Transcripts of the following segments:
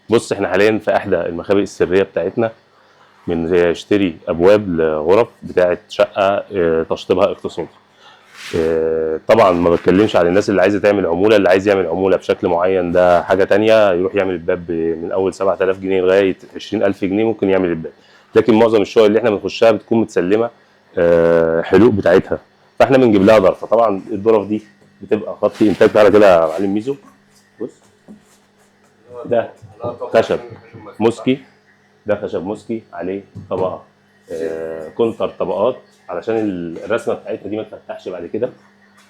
بص احنا حاليا في احدى المخابئ السريه بتاعتنا، بنشتري ابواب لغرف بتاعه شقه تشطيبها اقتصادي. طبعا ما بتكلمش على الناس اللي عايزه تعمل عموله، اللي عايز يعمل عموله بشكل معين ده حاجه تانية، يروح يعمل الباب من اول 7000 جنيه لغايه 20000 جنيه ممكن يعمل الباب. لكن معظم الشقق اللي احنا بنخشها بتكون متسلمه حلوق بتاعتها، فاحنا بنجيب لها ظرفه. طبعا الظرف دي بتبقى خط انتاج. تعالى كده يا معلم ميزو، بص ده خشب موسكي، ده خشب موسكي عليه طبقه كونتر طبقات علشان الرسمه بتاعتنا دي ما تفتحش بعد كده.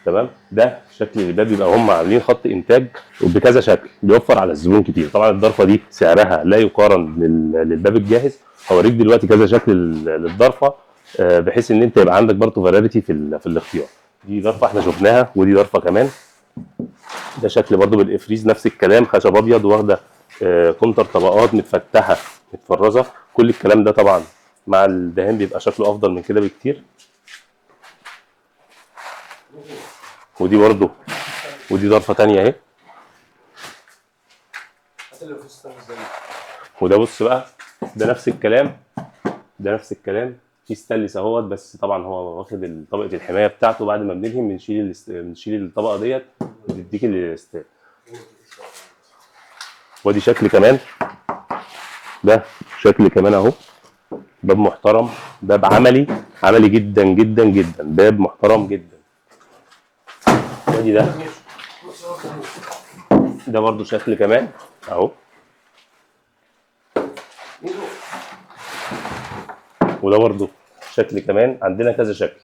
تمام. ده شكل الباب، بيبقى هم عاملين خط انتاج بكذا شكل، بيوفر على الزبون كتير. طبعا الضرفه دي سعرها لا يقارن للباب الجاهز. هوريك دلوقتي كذا شكل للضرفه بحيث ان انت يبقى عندك برضه فاريتي في الاختيار. دي ضرفه احنا شفناها، ودي ضرفه كمان. ده شكل برضه بالافريز، نفس الكلام، خشب ابيض واخده كونتر طبقات متفتحه متفرزه. كل الكلام ده طبعا مع الدهان بيبقى شكله افضل من كده بكتير. ودي برضه، ودي ضرفه تانية اهي. وده بص بقى، ده نفس الكلام، ده نفس الكلام في ستانلس اهوت، بس طبعا هو واخد طبقه الحمايه بتاعته. بعد ما بنلهم بنشيل الطبقه ديت وتديك الاستان. ودي شكل كمان، ده شكل كمان اهو، باب محترم، باب عملي، عملي جدا جدا جدا، باب محترم جدا. ودي ده برضو شكل كمان اهو. وده برضو شكل كمان، عندنا كذا شكل.